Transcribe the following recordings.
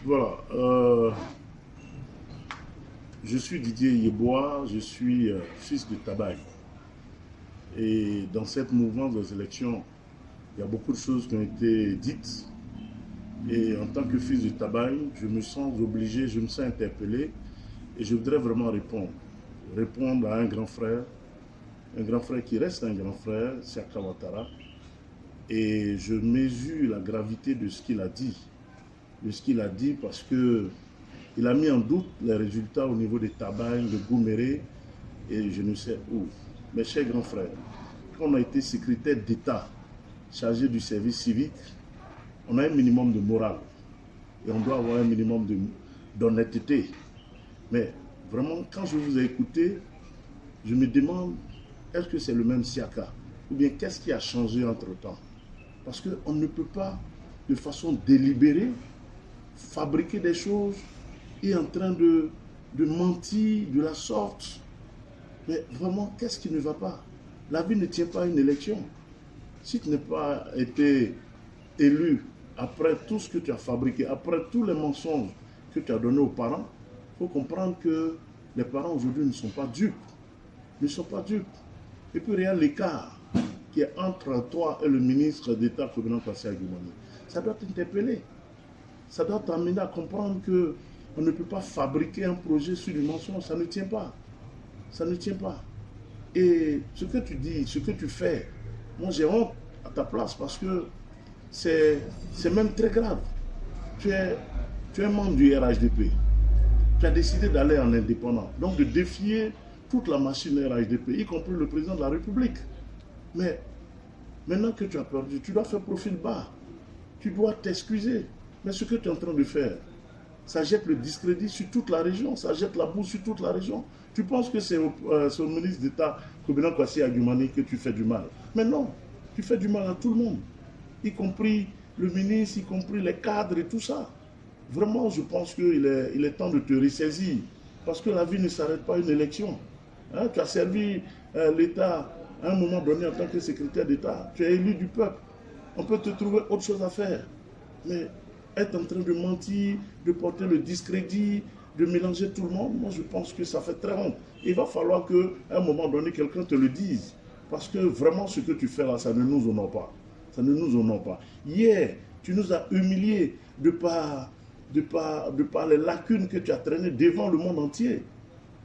Voilà. Je suis Didier Yeboah, je suis fils de Tabaye. Et dans cette mouvance des élections, il y a beaucoup de choses qui ont été dites. Et en tant que fils de Tabaye, je me sens obligé, je me sens interpellé. Et je voudrais vraiment répondre. Répondre à un grand frère qui reste un grand frère, Siaka Ouattara. Et je mesure la gravité de ce qu'il a dit. De ce qu'il a dit parce que il a mis en doute les résultats au niveau des Tabaye, de Gouméré et je ne sais où. Mes chers grands frères, quand on a été secrétaire d'État chargé du service civique, on a un minimum de morale et on doit avoir un minimum d'honnêteté. Mais vraiment, quand je vous ai écouté, je me demande, est-ce que c'est le même Siaka? Ou bien qu'est-ce qui a changé entre-temps? Parce qu'on ne peut pas, de façon délibérée, fabriquer des choses et en train de mentir de la sorte. Mais vraiment, qu'est-ce qui ne va pas? La vie ne tient pas à une élection. Si tu n'as pas été élu après tout ce que tu as fabriqué, après tous les mensonges que tu as donnés aux parents, il faut comprendre que les parents aujourd'hui ne sont pas dupes. Ne sont pas dupes. Et puis regarde l'écart qui est entre toi et le ministre d'État, Koubena Kwasi Aguimani. Ça doit t'interpeller. Ça doit t'amener à comprendre qu'on ne peut pas fabriquer un projet sur du mensonge. Ça ne tient pas. Ça ne tient pas. Et ce que tu dis, ce que tu fais, moi j'ai honte à ta place parce que c'est même très grave. Tu es membre du RHDP. Tu as décidé d'aller en indépendant. Donc de défier toute la machine RHDP, y compris le président de la République. Mais maintenant que tu as perdu, tu dois faire profil bas. Tu dois t'excuser. Mais ce que tu es en train de faire, ça jette le discrédit sur toute la région, ça jette la boue sur toute la région. Tu penses que c'est au ministre d'État, Koubena Kwasi Aguimani, que tu fais du mal. Mais non, tu fais du mal à tout le monde, y compris le ministre, y compris les cadres et tout ça. Vraiment, je pense qu'il est temps de te ressaisir, parce que la vie ne s'arrête pas à une élection. Hein, tu as servi l'État à un moment donné en tant que secrétaire d'État, tu es élu du peuple. On peut te trouver autre chose à faire. Mais être en train de mentir, de porter le discrédit, de mélanger tout le monde, moi je pense que ça fait très honte. Il va falloir qu'à un moment donné, quelqu'un te le dise. Parce que vraiment ce que tu fais là, ça ne nous honore pas. Ça ne nous honore pas. Hier, tu nous as humiliés de par les lacunes que tu as traînées devant le monde entier.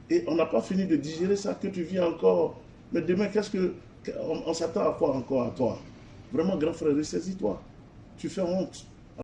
Et on n'a pas fini de digérer ça, que tu viens encore. Mais demain, on s'attend à quoi encore à toi? Vraiment, grand frère, ressaisis-toi. Tu fais honte.